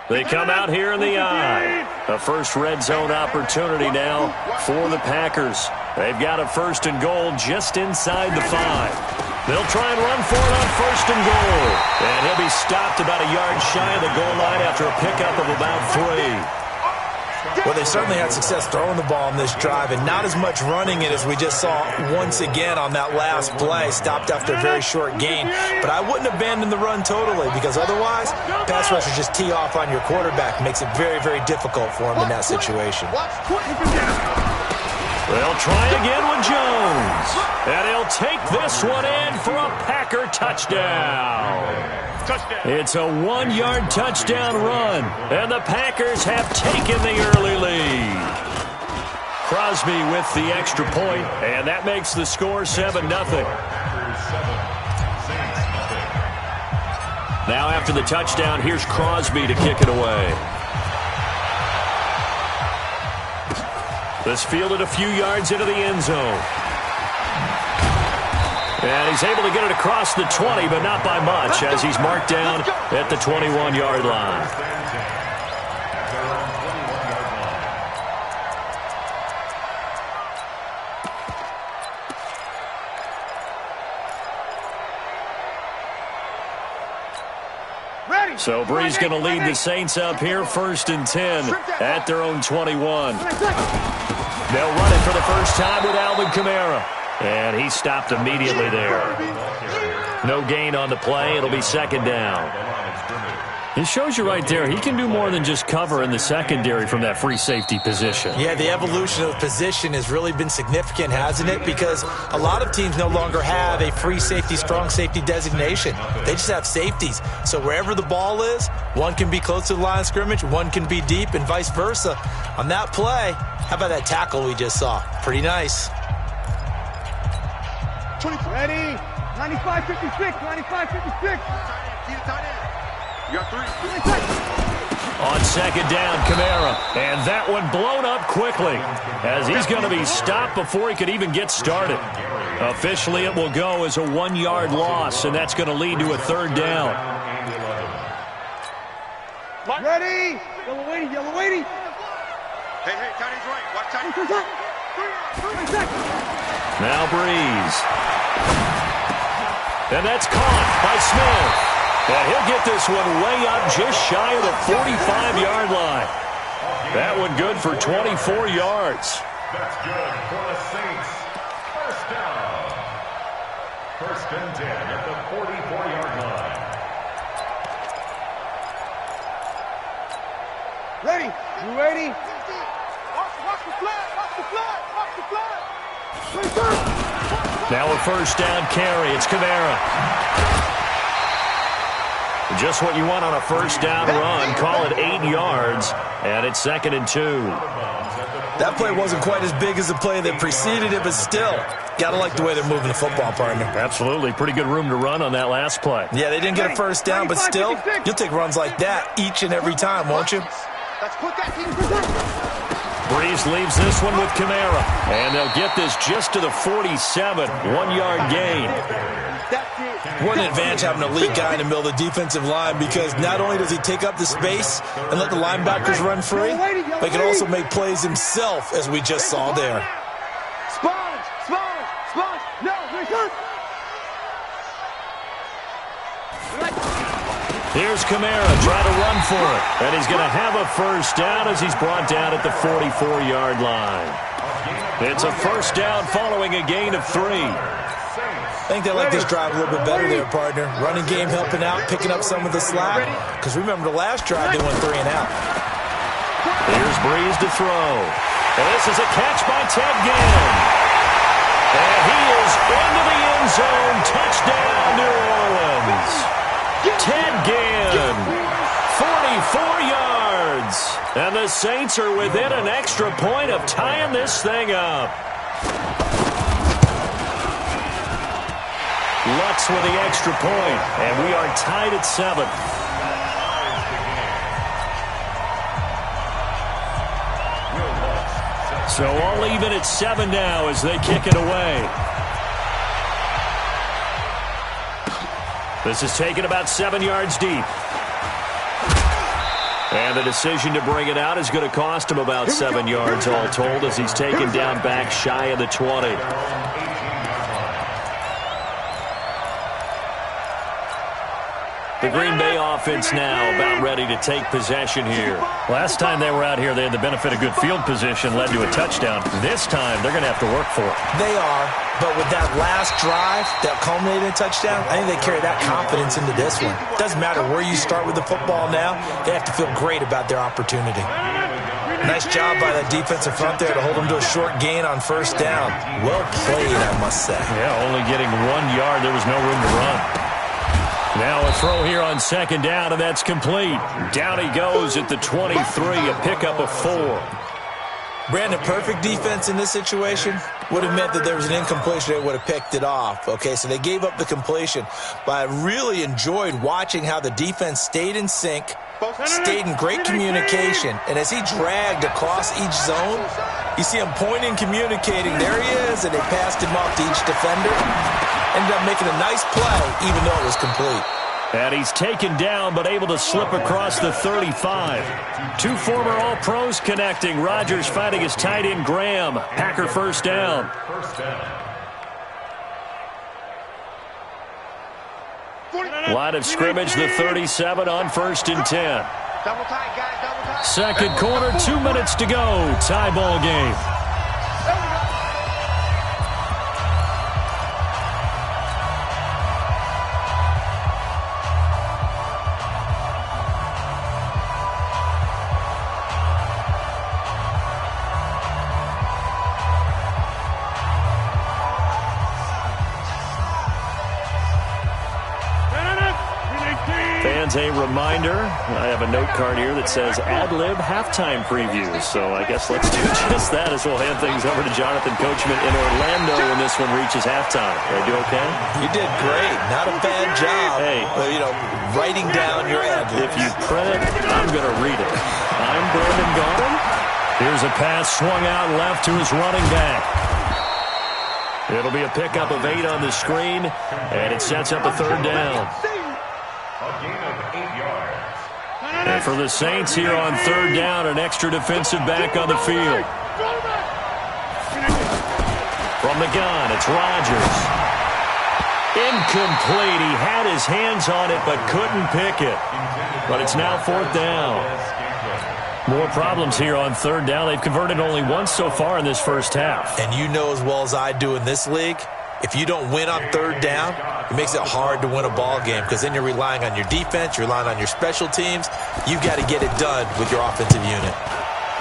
They come out here in the I. A first red zone opportunity now for the Packers. They've got a 1st and goal just inside the 5. They'll try and run for it on 1st and goal. And he'll be stopped about a yard shy of the goal line after a pickup of about 3. Well, they certainly had success throwing the ball in this drive and not as much running it as we just saw once again on that last play. Stopped after a very short gain. But I wouldn't abandon the run totally because otherwise, pass rushers just tee off on your quarterback. Makes it very, very difficult for him in that situation. They'll try again with Jones. And he'll take this one in for a Packer touchdown. It's a 1-yard touchdown run, and the Packers have taken the early lead. Crosby with the extra point, and that makes the score 7-0. Now after the touchdown, here's Crosby to kick it away. This fielded a few yards into the end zone. And he's able to get it across the 20, but not by much, as he's marked down at the 21-yard line. So Bree's going to lead the Saints up here, 1st and 10 at their own 21. They'll run it for the first time with Alvin Kamara. And he stopped immediately there. No gain on the play. It'll be 2nd down. It shows you right there, he can do more than just cover in the secondary from that free safety position. Yeah, the evolution of position has really been significant, hasn't it? Because a lot of teams no longer have a free safety, strong safety designation. They just have safeties. So wherever the ball is, one can be close to the line of scrimmage, one can be deep, and vice versa. On that play, how about that tackle we just saw? Pretty nice. Ready? 95-56, 95-56. You got 3. On 2nd down, Kamara. And that one blown up quickly as he's going to be stopped before he could even get started. Officially, it will go as a 1-yard loss, and that's going to lead to a 3rd down. Ready? Yellow waiting, yellow waiting. Hey, Tiny's right. Watch Tiny. Now Breeze. And that's caught by Smith. And he'll get this one way up just shy of the 45-yard line. That one good for 24 yards. That's good for the Saints. 1st down. 1st and 10 at the 44-yard line. Ready? You ready? Watch the flag, watch the flag, watch the flag. Now a 1st down carry. It's Kamara. Just what you want on a 1st down run. Call it 8 yards, and it's 2nd and 2. That play wasn't quite as big as the play that preceded it, but still, got to like the way they're moving the football, partner. Absolutely. Pretty good room to run on that last play. Yeah, they didn't get a 1st down, but still, you'll take runs like that each and every time, won't you? Let's put that team. Breeze leaves this one with Kamara. And they'll get this just to the 47. 1-yard gain. What an advantage having a lead guy in the middle of the defensive line, because not only does he take up the space and let the linebackers run free, but he can also make plays himself, as we just saw there. Sponge! No, Here's Kamara trying to run for it. And he's going to have a 1st down as he's brought down at the 44-yard line. It's a 1st down following a gain of 3. I think they like this drive a little bit better there, partner. Running game helping out, picking up some of the slack. Because remember, the last drive, they went 3 and out. Here's Breeze to throw. And this is a catch by Ted Ginn. And he is into the end zone. Touchdown, New Orleans. Ted Ginn, 44 yards. And the Saints are within an extra point of tying this thing up. Lutz with the extra point, and we are tied at 7. So all even at 7 now as they kick it away. This is taken about 7 yards deep. And the decision to bring it out is going to cost him about 7 yards all told as he's taken down back shy of the 20. The Green Bay offense now about ready to take possession here. Last time they were out here, they had the benefit of good field position, led to a touchdown. This time, they're going to have to work for it. They are, but with that last drive that culminated in a touchdown, I think they carry that confidence into this one. Doesn't matter where you start with the football now, they have to feel great about their opportunity. Nice job by that defensive front there to hold them to a short gain on first down. Well played, I must say. Yeah, only getting 1 yard. There was no room to run. Now a throw here on second down, and that's complete. Down he goes at the 23, a pickup of 4. Brandon, perfect defense in this situation would have meant that there was an incompletion. They would have picked it off. Okay, so they gave up the completion. But I really enjoyed watching how the defense stayed in sync, stayed in great communication. And as he dragged across each zone, you see him pointing, communicating. There he is, and they passed him off to each defender. Ended up making a nice play, even though it was complete. And he's taken down, but able to slip across the 35. Two former All-Pros connecting. Rodgers fighting his tight end, Graham. Packer first down. Line of scrimmage, the 37 on 1st and 10. Second quarter, 2 minutes to go. Tie ball game. A reminder, I have a note card here that says ad-lib halftime previews. So I guess let's do just that as we'll hand things over to Jonathan Coachman in Orlando when this one reaches halftime. Did I do okay? You did great. Not a bad job. Hey, writing down your ad-libs. If you print it, I'm going to read it. I'm Brandon Gaudin. Here's a pass swung out left to his running back. It'll be a pickup of 8 on the screen, and it sets up a third down. A gain of 8 yards. And for the Saints here on third down, an extra defensive back on the field. From the gun, it's Rodgers. Incomplete. He had his hands on it but couldn't pick it. But it's now 4th down. More problems here on third down. They've converted only once so far in this first half. And you know as well as I do in this league, if you don't win on third down, it makes it hard to win a ball game because then you're relying on your defense, you're relying on your special teams. You've got to get it done with your offensive unit.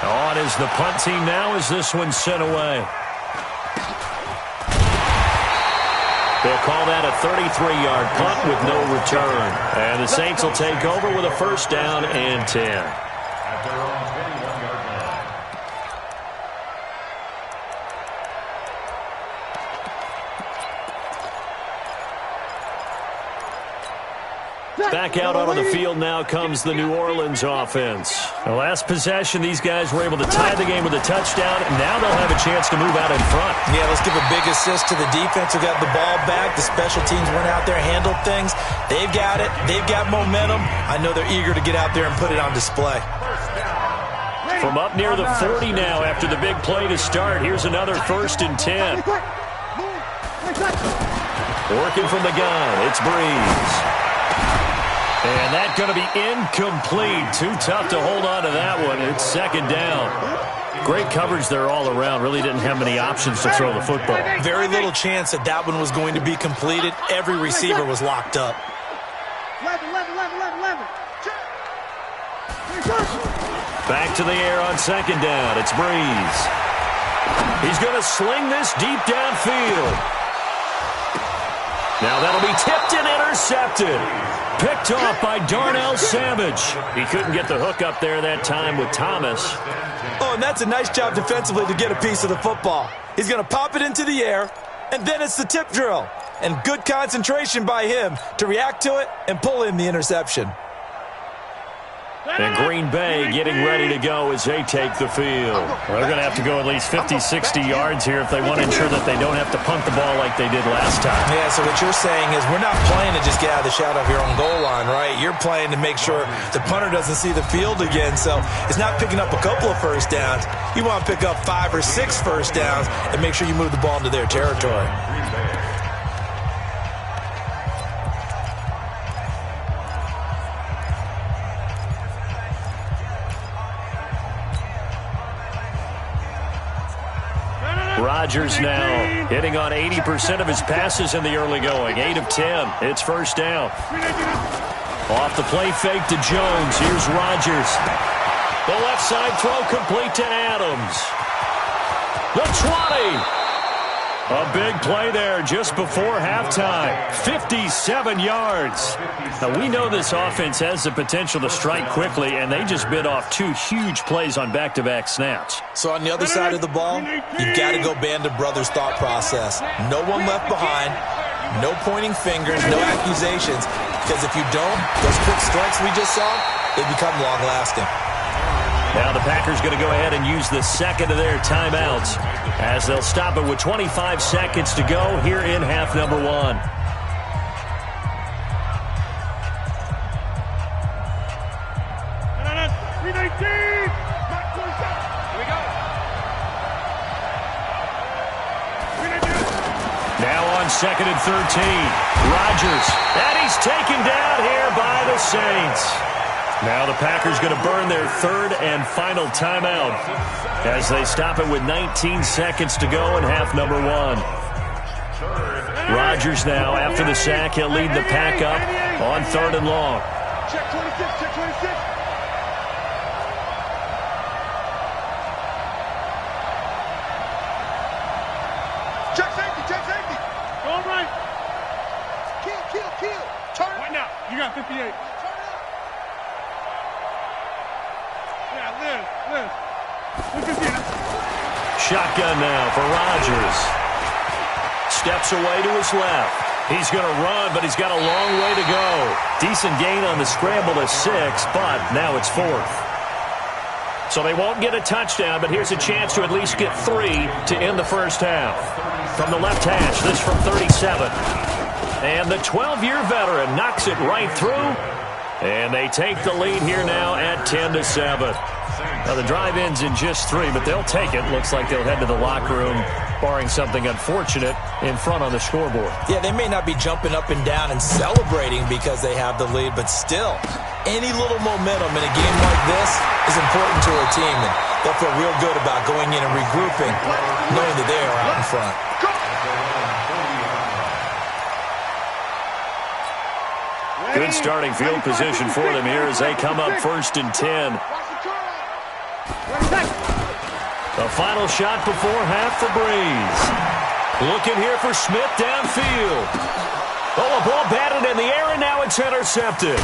On is the punt team now as this one's sent away. They'll call that a 33-yard punt with no return. And the Saints will take over with a first down and 10. At their own 21-yard line. Back out onto the field now comes the New Orleans offense. The last possession, these guys were able to tie the game with a touchdown, and now they'll have a chance to move out in front. Yeah, let's give a big assist to the defense who got the ball back. The special teams went out there, handled things. They've got it. They've got momentum. I know they're eager to get out there and put it on display. From up near the 40 now after the big play to start, here's another 1st and 10. Working from the gun, it's Breeze. And that's going to be incomplete. Too tough to hold on to that one. It's second down. Great coverage there all around. Really didn't have many options to throw the football. Very little chance that that one was going to be completed. Every receiver was locked up. 11. Back to the air on second down. It's Breeze. He's going to sling this deep downfield. Now that'll be tipped and intercepted. Picked off by Darnell Savage. He couldn't get the hook up there that time with Thomas. Oh, and that's a nice job defensively to get a piece of the football. He's going to pop it into the air, and then it's the tip drill. And good concentration by him to react to it and pull in the interception. And Green Bay getting ready to go as they take the field. They're going to have to go at least 50, 60 yards here if they want to ensure that they don't have to punt the ball like they did last time. Yeah, so what you're saying is we're not playing to just get out of the shadow of your own goal line, right? You're playing to make sure the punter doesn't see the field again. So it's not picking up a couple of first downs. You want to pick up 5 or 6 first downs and make sure you move the ball into their territory. Rodgers now hitting on 80% of his passes in the early going. 8 of 10. It's first down. Off the play fake to Jones. Here's Rodgers. The left side throw complete to Adams. The 20. A big play there just before halftime. 57 yards. Now, we know this offense has the potential to strike quickly, and they just bit off 2 huge plays on back-to-back snaps. So on the other side of the ball, you've got to go band of brothers thought process. No one left behind, no pointing fingers, no accusations, because if you don't, those quick strikes we just saw, they become long-lasting. Now the Packers going to go ahead and use the second of their timeouts as they'll stop it with 25 seconds to go here in half number 1. Now on 2nd and 13, Rodgers, and he's taken down here by the Saints. Now the Packers going to burn their 3rd and final timeout as they stop it with 19 seconds to go in half number 1. Rodgers now, after the sack, he'll lead the pack up on 3rd and long. Check 26, check 26. Check safety. All right. Kill. Turn. Right now. You got 58. Shotgun now for Rodgers. Steps away to his left. He's going to run, but he's got a long way to go. Decent gain on the scramble to 6, but now it's 4th. So they won't get a touchdown, but here's a chance to at least get 3 to end the first half. From the left hash, this from 37. And the 12-year veteran knocks it right through. And they take the lead here now at 10-7. Now, the drive ends in just 3, but they'll take it. Looks like they'll head to the locker room, barring something unfortunate in front on the scoreboard. Yeah, they may not be jumping up and down and celebrating because they have the lead, but still, any little momentum in a game like this is important to a team, and they'll feel real good about going in and regrouping, knowing that they are out in front. Good starting field position for them here as they come up 1st and 10. The final shot before half for Breeze. Looking here for Smith downfield. Oh, a ball batted in the air, and now it's intercepted.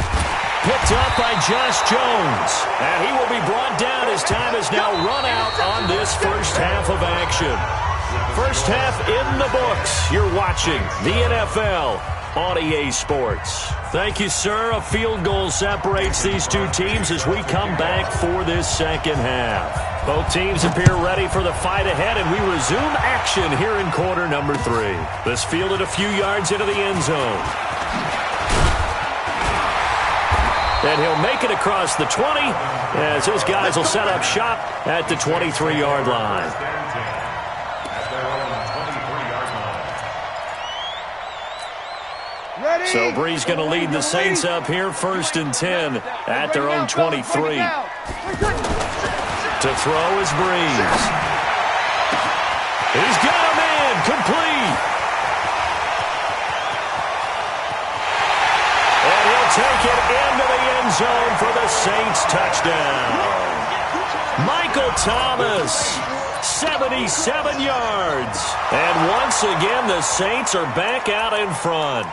Picked up by Josh Jones. And he will be brought down as time has now run out on this first half of action. First half in the books. You're watching the NFL on EA Sports. Thank you, sir. A field goal separates these 2 teams as we come back for this second half. Both teams appear ready for the fight ahead, and we resume action here in quarter number 3. This fielded a few yards into the end zone. And he'll make it across the 20 as his guys will set up shop at the 23-yard line. So Breeze going to lead the Saints up here 1st and 10 at their own 23. To throw is Breeze. He's got him in, complete. And he'll take it into the end zone for the Saints touchdown. Michael Thomas, 77 yards. And once again, the Saints are back out in front.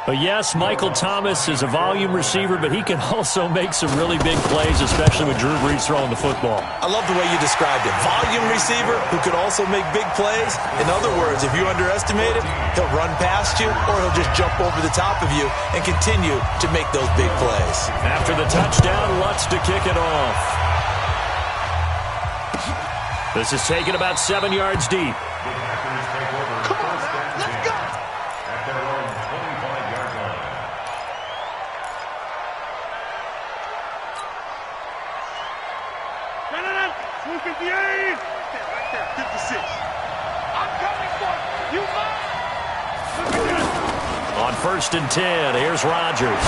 Yes, Michael Thomas is a volume receiver, but he can also make some really big plays, especially with Drew Brees throwing the football. I love the way you described it. Volume receiver who could also make big plays. In other words, if you underestimate him, he'll run past you or he'll just jump over the top of you and continue to make those big plays. After the touchdown, Lutz to kick it off. This is taken about 7 yards deep. On 1st and 10, here's Rodgers.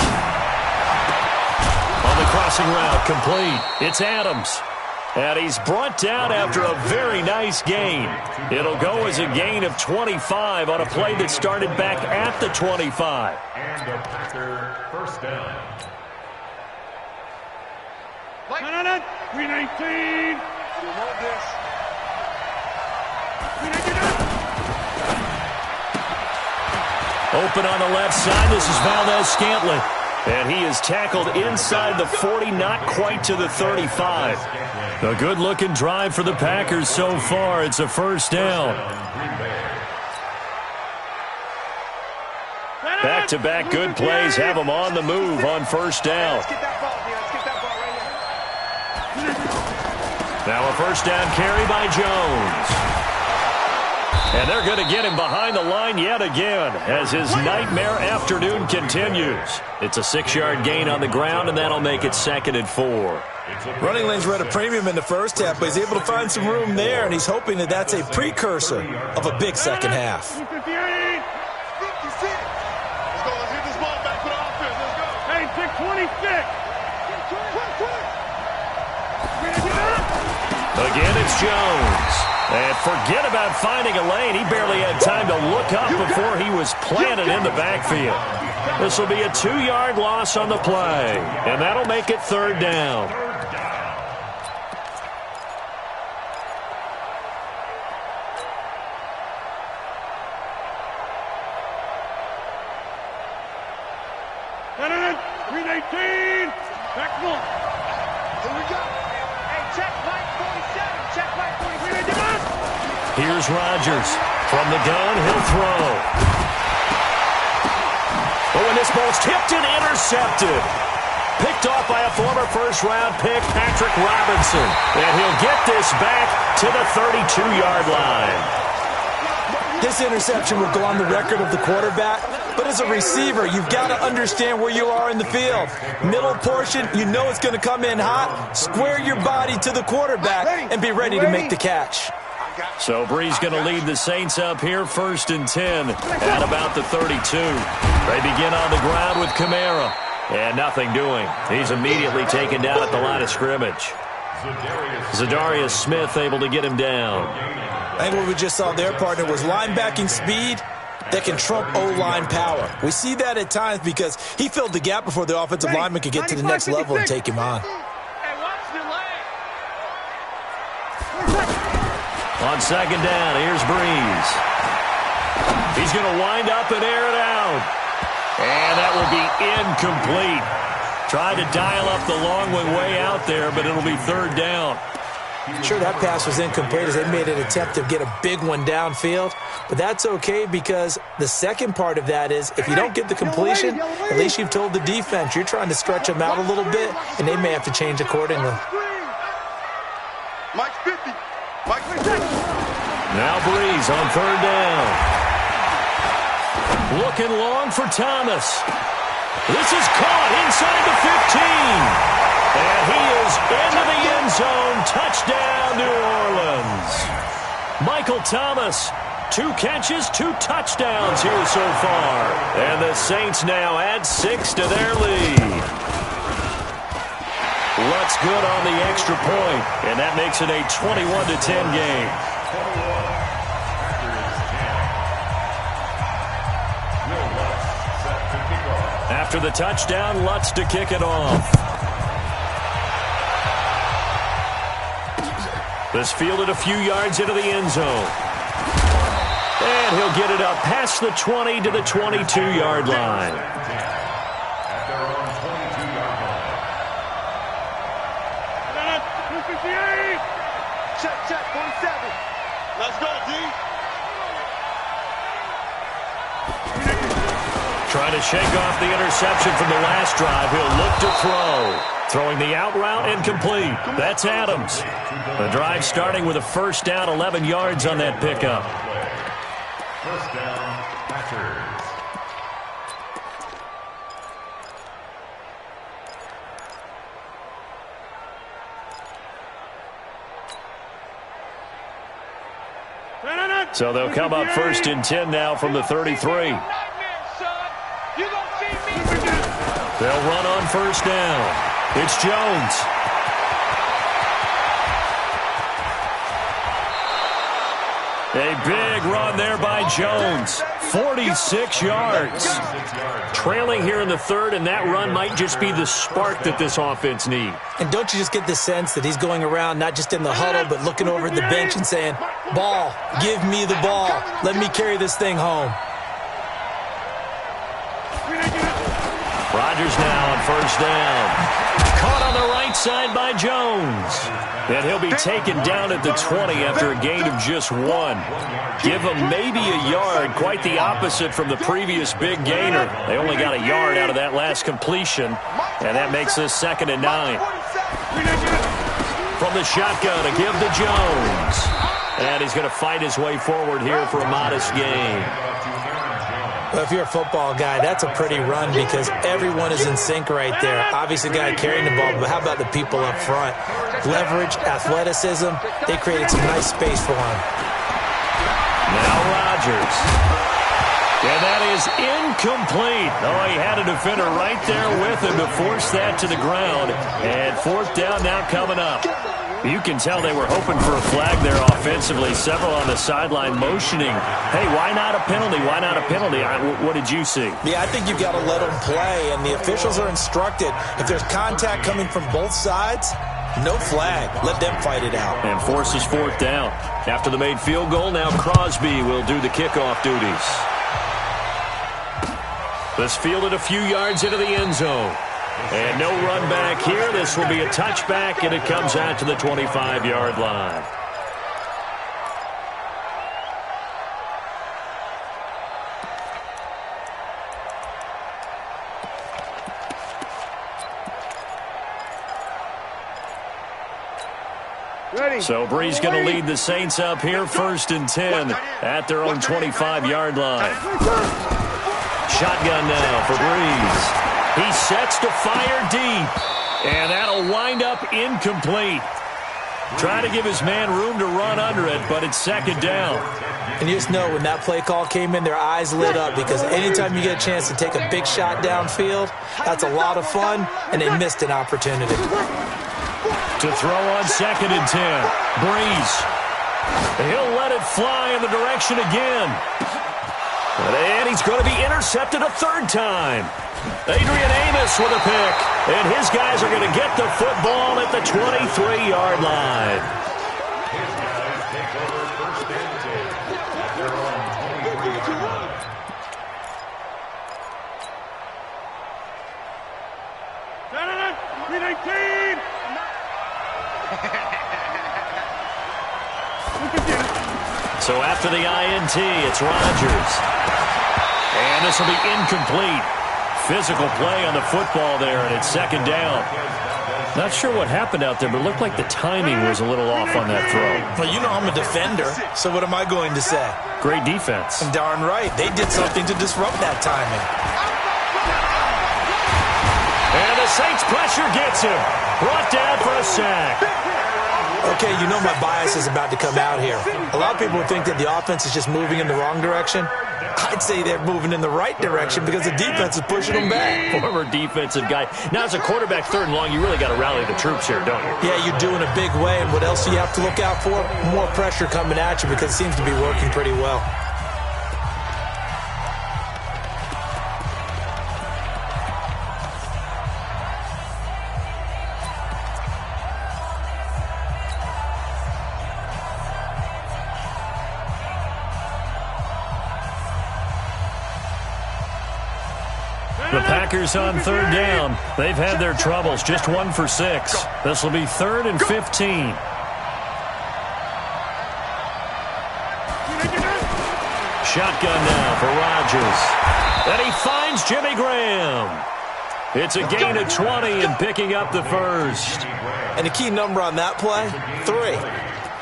On the crossing route, complete. It's Adams. And he's brought down after a very nice gain. It'll go as a gain of 25 on a play that started back at the 25. And the Packer first down. 319. You hold this. Open on the left side. This is Valdez-Scantling. And he is tackled inside the 40, not quite to the 35. A good-looking drive for the Packers so far. It's a first down. Back-to-back good plays have them on the move on first down. Now a first down carry by Jones. And they're going to get him behind the line yet again as his nightmare afternoon continues. It's a 6-yard gain on the ground, and that'll make it 2nd and 4. Running lanes were at a premium in the first half, but he's able to find some room there, and he's hoping that that's a precursor of a big second half. 258. 56. Let's hit this ball back for the offense. Let's go. Hey, 626. Again, it's Jones. And forget about finding a lane. He barely had time to look up before he was planted in the backfield. This will be a 2-yard loss on the play, and that'll make it 3rd down. Back one. Here we go. Hey, check white 47. Check white 47. Here's Rodgers. From the gun, he'll throw. Oh, and this ball's tipped and intercepted. Picked off by a former first-round pick, Patrick Robinson. And he'll get this back to the 32-yard line. This interception will go on the record of the quarterback, but as a receiver, you've got to understand where you are in the field. Middle portion, you know it's going to come in hot. Square your body to the quarterback and be ready to make the catch. So Brees going to lead the Saints up here, 1st and 10 at about the 32. They begin on the ground with Kamara, and nothing doing. He's immediately taken down at the line of scrimmage. Zadarius Smith able to get him down. I think what we just saw there, partner, was linebacking speed that can trump O-line power. We see that at times because he filled the gap before the offensive lineman could get to the next level and take him on. On 2nd down, here's Brees. He's going to wind up and air it out. And that will be incomplete. Tried to dial up the long one way out there, but it'll be 3rd down. Sure, that pass was incomplete as they made an attempt to get a big one downfield. But that's okay because the second part of that is if you don't get the completion, at least you've told the defense you're trying to stretch them out a little bit, and they may have to change accordingly. Mike 50. Mike 50. Now Brees on 3rd down. Looking long for Thomas. This is caught inside the 15. And he is into the end zone. Touchdown, New Orleans. Michael Thomas, 2 catches, 2 touchdowns here so far. And the Saints now add 6 to their lead. Lutz good on the extra point, and that makes it a 21-10 game. After the touchdown, Lutz to kick it off. This fielded a few yards into the end zone. And he'll get it up past the 20 to the 22-yard line. At their own 22-yard line. Check, 47. Let's go, D. Trying to shake off the interception from the last drive. He'll look to throw. Throwing the out route incomplete. That's Adams. The drive starting with a first down, 11 yards on that pickup. First down, Packers. So they'll come up first and 10 now from the 33. They'll run on first down. It's Jones. A big run there by Jones. 46 yards. Trailing here in the third, and that run might just be the spark that this offense needs. And don't you just get the sense that he's going around not just in the huddle, but looking over at the bench and saying, ball, give me the ball. Let me carry this thing home. Rodgers now on first down. Caught on the right side by Jones. And he'll be taken down at the 20 after a gain of just 1. Give him maybe a yard, quite the opposite from the previous big gainer. They only got a yard out of that last completion, and that makes this 2nd and 9. From the shotgun to give to Jones. And he's going to fight his way forward here for a modest gain. Well, if you're a football guy, that's a pretty run because everyone is in sync right there. Obviously, the guy carrying the ball, but how about the people up front? Leverage, athleticism, they created some nice space for him. Now Rodgers. And that is incomplete. Oh, he had a defender right there with him to force that to the ground. And 4th down now coming up. You can tell they were hoping for a flag there offensively. Several on the sideline motioning. Hey, why not a penalty? Why not a penalty? What did you see? Yeah, I think you've got to let them play, and the officials are instructed. If there's contact coming from both sides, no flag. Let them fight it out. And forces 4th down. After the made field goal, now Crosby will do the kickoff duties. This fielded a few yards into the end zone. And no run back here. This will be a touchback, and it comes out to the 25-yard line. So Bree's going to lead the Saints up here, 1st and 10 at their own 25-yard line. Shotgun now for Breeze. He sets to fire deep, and that'll wind up incomplete. Trying to give his man room to run under it, but it's 2nd down. And you just know when that play call came in, their eyes lit up because anytime you get a chance to take a big shot downfield, that's a lot of fun, and they missed an opportunity. To throw on 2nd and 10. Breeze. He'll let it fly in the direction again. And he's going to be intercepted a 3rd time. Adrian Amos with a pick. And his guys are going to get the football at the 23-yard line. His guys take over 1st and 10 at their own 23-yard line. So after the INT, it's Rodgers. And this will be incomplete. Physical play on the football there, and it's 2nd down. Not sure what happened out there, but it looked like the timing was a little off on that throw. Well, you know I'm a defender, so what am I going to say? Great defense. Darn right. They did something to disrupt that timing. And the Saints pressure gets him. Brought down for a sack. Okay, you know my bias is about to come out here. A lot of people think that the offense is just moving in the wrong direction. I'd say they're moving in the right direction because the defense is pushing them back. Former defensive guy. Now, as a quarterback 3rd and long, you really got to rally the troops here, don't you? Yeah, you're doing a big way, and what else do you have to look out for? More pressure coming at you because it seems to be working pretty well. The Packers on third down. They've had their troubles, just 1 for 6. This will be 3rd and 15. Shotgun now for Rodgers. And he finds Jimmy Graham. It's a gain of 20 and picking up the first. And the key number on that play, 3.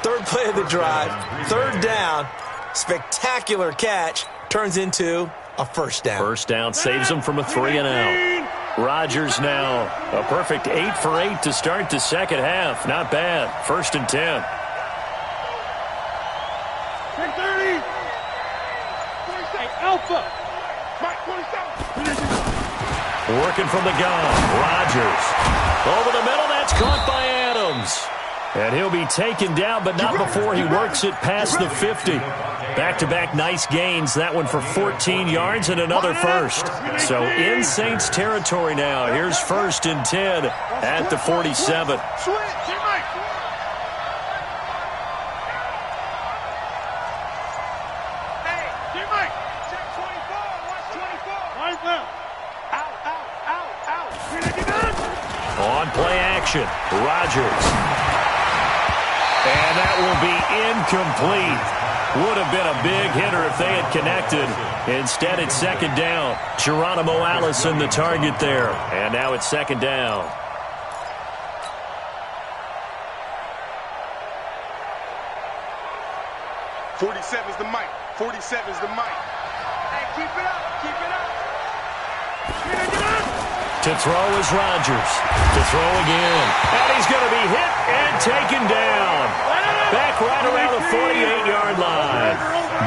Third play of the drive, 3rd down, spectacular catch, turns into a first down. First down saves him from a 3-and-out. Rodgers now a perfect 8 for 8 to start the second half. Not bad. 1st and 10. 30. Alpha. Working from the gun. Rodgers. Over the middle. That's caught by Adams. And he'll be taken down, but not before he works it past the 50. Back-to-back nice gains. That one for 14 yards and another first. So in Saints territory now. Here's 1st and 10 at the 47. On play action, Rodgers. And that will be incomplete. Would have been a big hitter if they had connected. Instead, it's 2nd down. Geronimo Allison the target there. And now it's 2nd down. '47's the mic. 47's the mic. Hey, keep it up. Keep it up. To throw is Rodgers. To throw again. And he's going to be hit and taken down. Back right around the 48-yard line.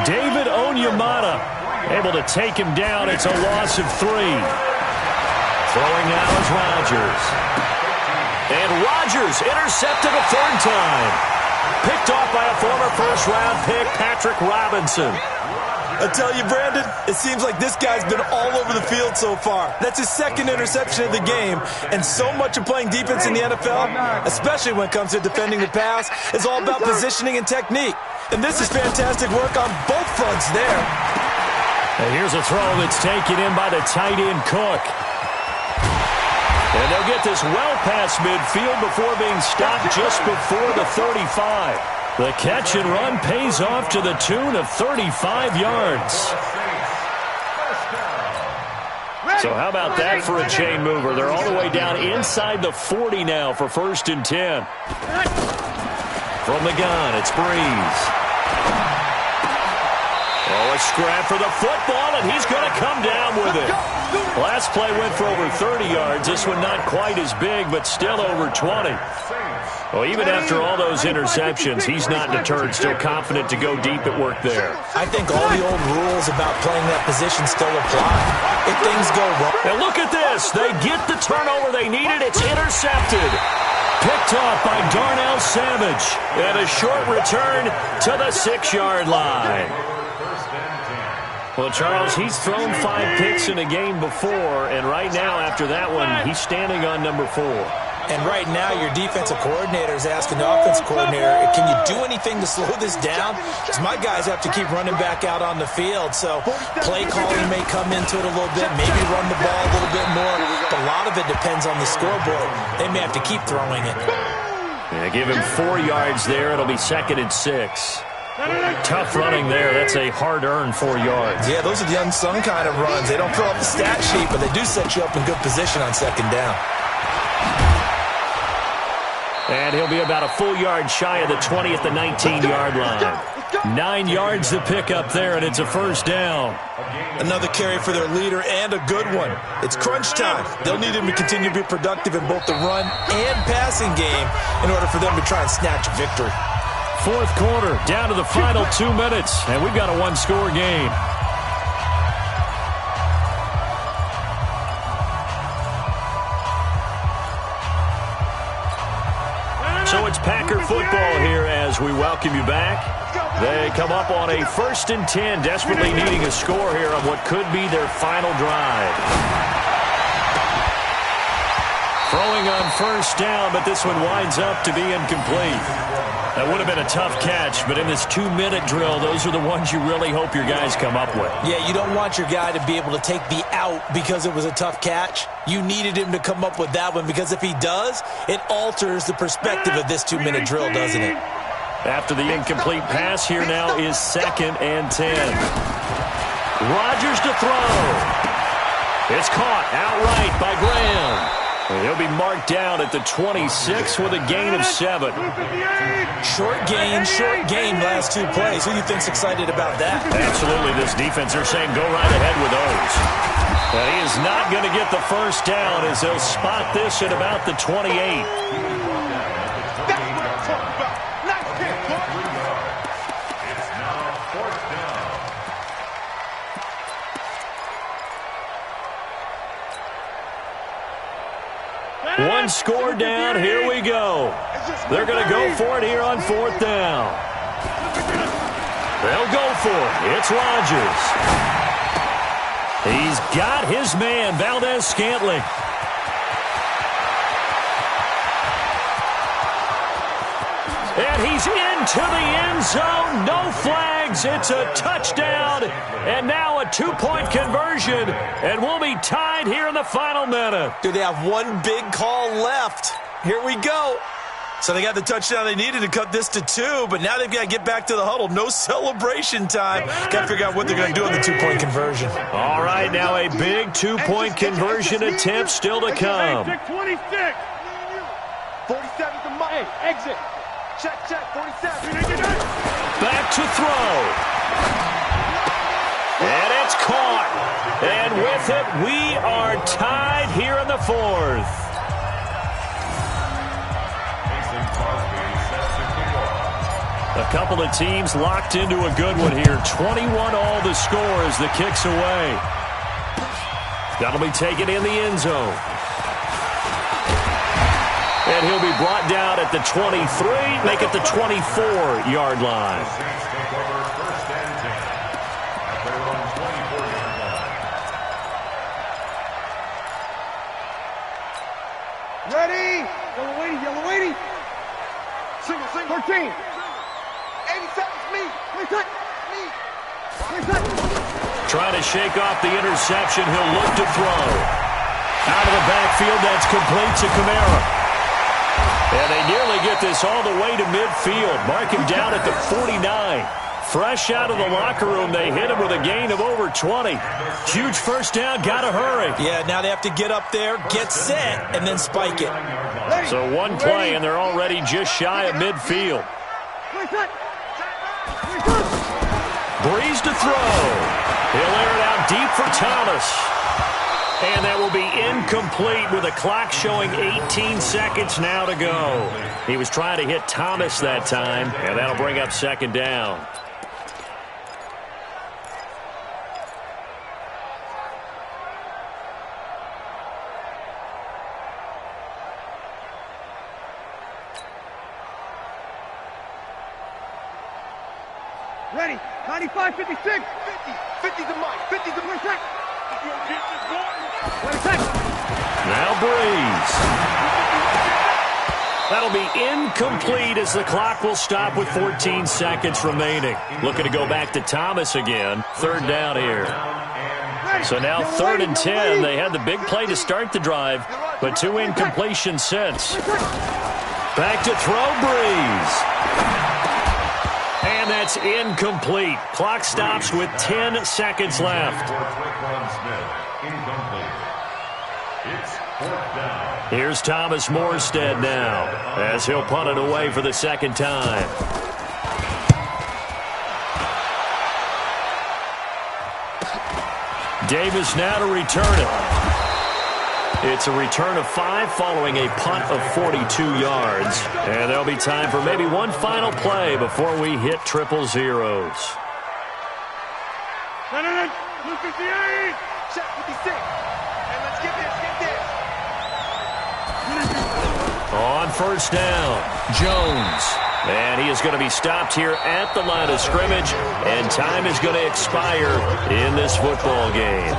David Onyemata able to take him down. It's a loss of 3. Throwing now is Rodgers. And Rodgers intercepted a 3rd time. Picked off by a former first-round pick, Patrick Robinson. I tell you, Brandon, it seems like this guy's been all over the field so far. That's his 2nd interception of the game. And so much of playing defense in the NFL, especially when it comes to defending the pass, is all about positioning and technique. And this is fantastic work on both fronts there. And here's a throw that's taken in by the tight end Cook. And they'll get this well past midfield before being stopped just before the 35. The catch and run pays off to the tune of 35 yards. So how about that for a chain mover? They're all the way down inside the 40 now for 1st and 10. From the gun, it's Breeze. Oh, a scrap for the football, and he's going to come down with it. Last play went for over 30 yards. This one not quite as big, but still over 20. Well, even after all those interceptions, he's not deterred, still confident to go deep at work there. I think all the old rules about playing that position still apply. If things go wrong. And look at this. They get the turnover they needed. It's intercepted. Picked off by Darnell Savage. And a short return to the 6-yard line. Well, Charles, he's thrown 5 picks in a game before, and right now, after that one, he's standing on number 4. And right now, your defensive coordinator is asking the offensive coordinator, can you do anything to slow this down? Because my guys have to keep running back out on the field. So play calling may come into it a little bit, maybe run the ball a little bit more. But a lot of it depends on the scoreboard. They may have to keep throwing it. Yeah, give him 4 yards there. It'll be 2nd and 6. Tough running there. That's a hard-earned 4 yards. Yeah, those are the unsung kind of runs. They don't fill up the stat sheet, but they do set you up in good position on 2nd down. And he'll be about a full yard shy of the 20 at the 19-yard line. 9 yards to pick up there, and it's a 1st down. Another carry for their leader, and a good one. It's crunch time. They'll need him to continue to be productive in both the run and passing game in order for them to try and snatch a victory. 4th quarter, down to the final 2 minutes, and we've got a 1-score game. So it's Packer football here as we welcome you back. They come up on a 1st and 10, desperately needing a score here on what could be their final drive. Throwing on first down, but this one winds up to be incomplete. That would have been a tough catch, but in this 2-minute drill, those are the ones you really hope your guys come up with. Yeah, you don't want your guy to be able to take the out because it was a tough catch. You needed him to come up with that one because if he does, it alters the perspective of this 2-minute drill, doesn't it? After the incomplete pass, here now is 2nd and 10. Rodgers to throw. It's caught outright by Graham. He'll be marked down at the 26 with a gain of 7. Short gain, last 2 plays. Who do you think's excited about that? Absolutely, this defense, they're saying go right ahead with those. But he is not going to get the first down as they'll spot this at about the 28. One score down, here we go. They're going to go for it here on 4th down. They'll go for it. It's Rodgers. He's got his man, Valdez-Scantling. And he's into the end zone. No flags. It's a touchdown. And now a 2-point conversion. And we'll be tied here in the final minute. Do they have one big call left? Here we go. So they got the touchdown they needed to cut this to 2, but now they've got to get back to the huddle. No celebration time. Got to figure out what they're going to do on the 2-point conversion. All right, now a big 2-point conversion attempt still to come. 26. 47 to Mike. Exit. Check, 47. Back to throw. And it's caught. And with it, we are tied here in the 4th. A couple of teams locked into a good one here. 21 all the score as the kick's away. That'll be taken in the end zone. And he'll be brought down at the 23, make it the 24-yard line. Ready? Yellow 80. Single. 13. 87's me. Trying to shake off the interception. He'll look to throw. Out of the backfield, that's complete to Kamara. And they nearly get this all the way to midfield. Mark him down at the 49. Fresh out of the locker room, they hit him with a gain of over 20. Huge first down, got to hurry. Yeah, now they have to get up there, get set, and then spike it. So one play, and they're already just shy of midfield. Breeze to throw. He'll air it out deep for Thomas. And that will be incomplete with the clock showing 18 seconds now to go. He was trying to hit Thomas that time, and that'll bring up 2nd down. Ready? 95, 56. 50. 50 to Mike. 50 to Mike. Now Breeze. That'll be incomplete as the clock will stop with 14 seconds remaining. Looking to go back to Thomas again. 3rd down here. So now 3rd and 10. They had the big play to start the drive, but 2 incompletions since. Back to throw, Breeze. And that's incomplete. Clock stops with 10 seconds left. Here's Thomas Morstead now as he'll punt it away for the 2nd time. Davis now to return it. It's a return of 5 following a punt of 42 yards. And there'll be time for maybe one final play before we hit triple zeros. Blue 58. Check 56. And let's get this. On first down, Jones. And he is going to be stopped here at the line of scrimmage. And time is going to expire in this football game.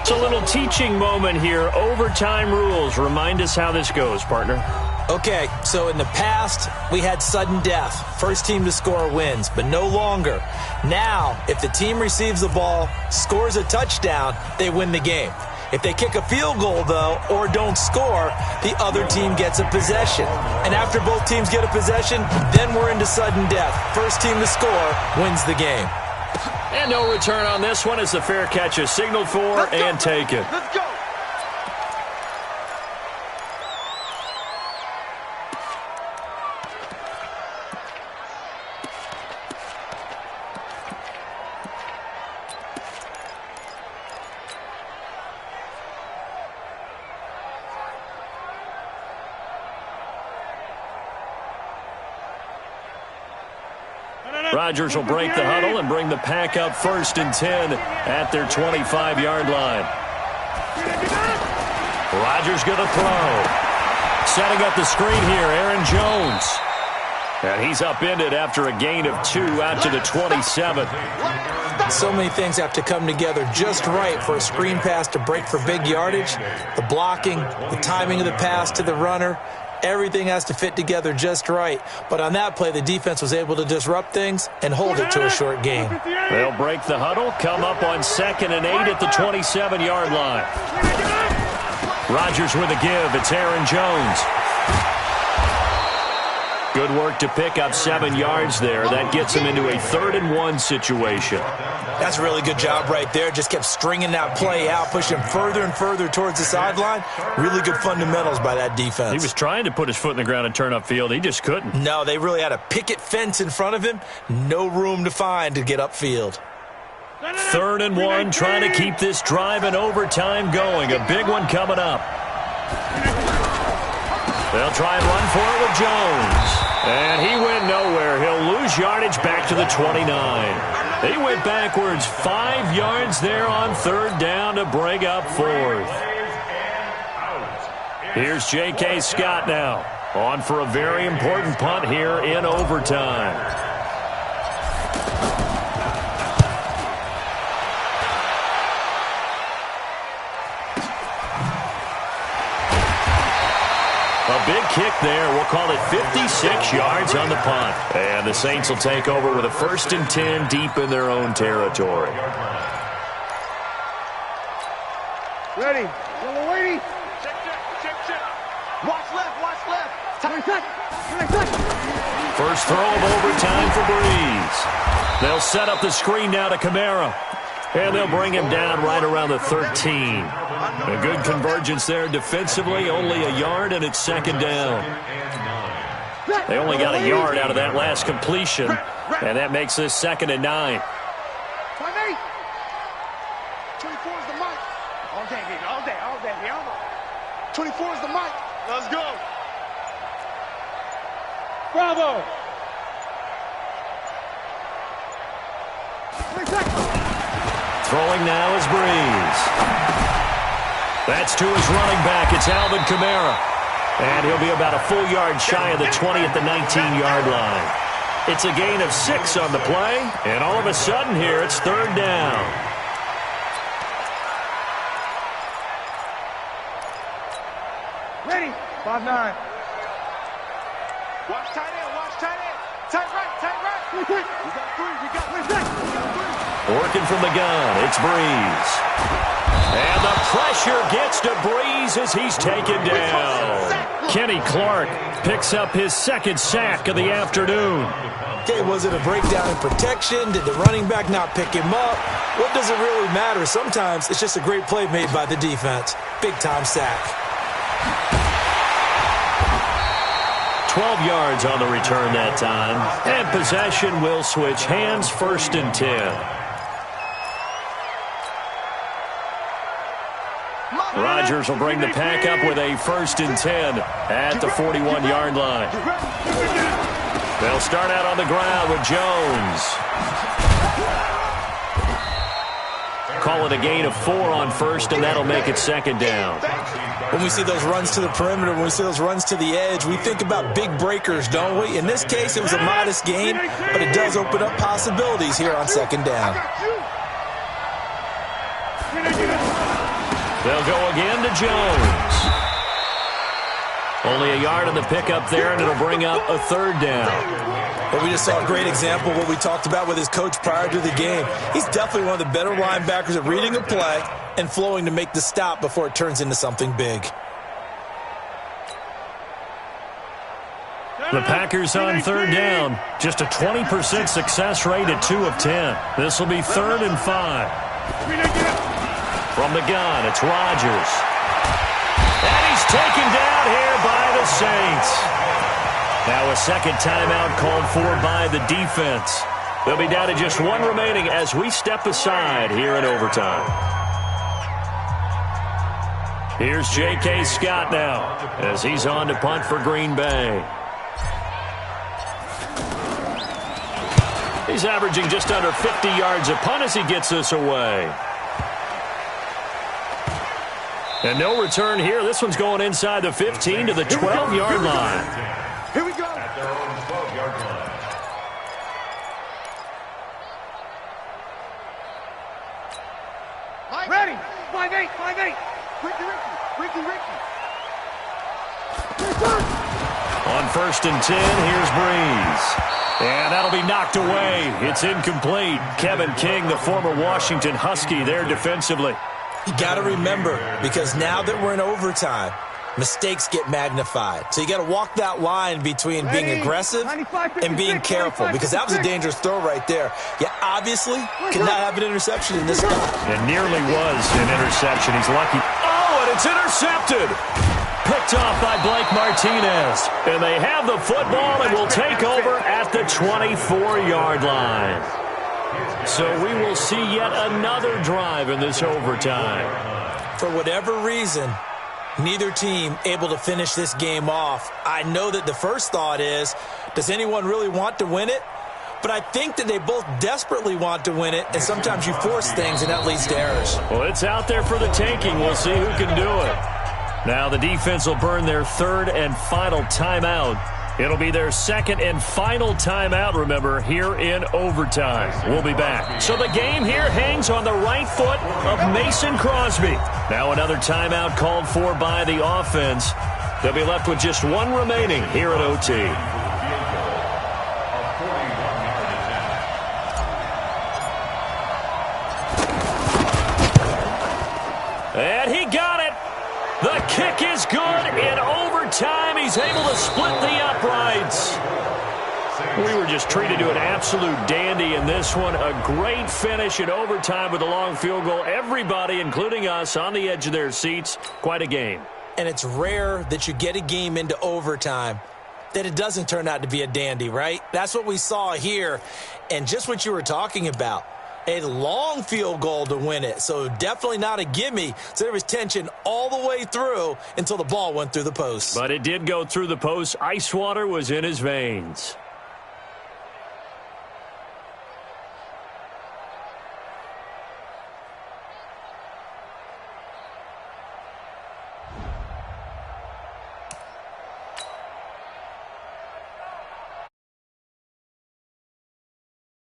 It's a little teaching moment here. Overtime rules. Remind us how this goes, partner. Okay, so in the past, we had sudden death. First team to score wins, but no longer. Now, if the team receives the ball, scores a touchdown, they win the game. If they kick a field goal, though, or don't score, the other team gets a possession. And after both teams get a possession, then we're into sudden death. First team to score wins the game. And no return on this one as the fair catch is signaled for and taken. Let's go. Rodgers will break the huddle and bring the pack up 1st and 10 at their 25-yard line. Rodgers going to throw. Setting up the screen here, Aaron Jones. And he's upended after a gain of 2 out to the 27. So many things have to come together just right for a screen pass to break for big yardage. The blocking, the timing of the pass to the runner, everything has to fit together just right. But on that play, the defense was able to disrupt things and hold it to a short gain. They'll break the huddle, come up on 2nd and 8 at the 27-yard line. Rodgers with a give. It's Aaron Jones. Good work to pick up 7 yards there. That gets him into a 3rd and 1 situation. That's a really good job right there. Just kept stringing that play out, pushing further and further towards the sideline. Really good fundamentals by that defense. He was trying to put his foot in the ground and turn upfield. He just couldn't. No, they really had a picket fence in front of him. No room to find to get upfield. 3rd and 1, trying to keep this drive in overtime going. A big one coming up. They'll try and run for it with Jones. And he went nowhere. He'll lose yardage back to the 29. He went backwards 5 yards there on 3rd down to bring up 4th. Here's J.K. Scott now. On for a very important punt here in overtime. A big kick there. We'll call it 56 yards on the punt. And the Saints will take over with a 1st and 10 deep in their own territory. Ready. Yellow lady. Check. Watch left. First throw of overtime for Breeze. They'll set up the screen now to Kamara. And they'll bring him down right around the 13. A good convergence there defensively, only a yard, and it's 2nd down. They only got a yard out of that last completion, and that makes this 2nd and 9. 24 is the mic. All day. 24 is the mic. Let's go. Bravo. Throwing now is Breeze. That's to his running back. It's Alvin Kamara. And he'll be about a full yard shy of the 20 at the 19-yard line. It's a gain of 6 on the play. And all of a sudden here, it's 3rd down. Ready. 5-9. Watch tight end. Tight right. We got 3. Working from the gun, it's Breeze. And the pressure gets to Breeze as he's taken down. Kenny Clark picks up his 2nd sack of the afternoon. Okay, was it a breakdown in protection? Did the running back not pick him up? What does it really matter? Sometimes it's just a great play made by the defense. Big-time sack. 12 yards on the return that time. And possession will switch hands, 1st and 10. Rodgers will bring the pack up with a 1st and 10 at the 41-yard line. They'll start out on the ground with Jones. Call it a gain of 4 on 1st, and that'll make it 2nd down. When we see those runs to the perimeter, when we see those runs to the edge, we think about big breakers, don't we? In this case, it was a modest gain, but it does open up possibilities here on 2nd down. They'll go again to Jones. Only a yard on the pickup there, and it'll bring up a third down. Well, we just saw a great example of what we talked about with his coach prior to the game. He's definitely one of the better linebackers at reading a play and flowing to make the stop before it turns into something big. The Packers on third down. Just a 20% success rate at 2 of 10. This will be 3rd and 5. From the gun, it's Rodgers. And he's taken down here by the Saints. Now a second timeout called for by the defense. They'll be down to just 1 remaining as we step aside here in overtime. Here's J.K. Scott now as he's on to punt for Green Bay. He's averaging just under 50 yards a punt as he gets this away. And no return here. This one's going inside the 15 to the 12-yard line. Here we go. At their own 12-yard line. Ready. 5-8, 5-8. Ricky. On 1st and 10, here's Breeze. And that'll be knocked away. It's incomplete. Kevin King, the former Washington Husky, there defensively. You got to remember, because now that we're in overtime, mistakes get magnified. So you got to walk that line between being aggressive and being careful, because that was a dangerous throw right there. You obviously cannot have an interception in this spot. It nearly was an interception. He's lucky. Oh, and it's intercepted. Picked off by Blake Martinez. And they have the football and will take over at the 24-yard line. So we will see yet another drive in this overtime. For whatever reason, neither team able to finish this game off. I know that the first thought is, does anyone really want to win it? But I think that they both desperately want to win it, and sometimes you force things, and that leads to errors. Well, it's out there for the taking. We'll see who can do it. Now the defense will burn their 3rd and final timeout. It'll be their 2nd and final timeout, remember, here in overtime. We'll be back. So the game here hangs on the right foot of Mason Crosby. Now another timeout called for by the offense. They'll be left with just 1 remaining here at OT. And he got it. The kick is good in overtime. He's able to split the uprights. We were just treated to an absolute dandy in this one. A great finish in overtime with a long field goal. Everybody, including us, on the edge of their seats. Quite a game. And it's rare that you get a game into overtime that it doesn't turn out to be a dandy, right? That's what we saw here. And just what you were talking about. A long field goal to win it, so definitely not a gimme. So there was tension all the way through until the ball went through the post. But it did go through the post. Ice water was in his veins.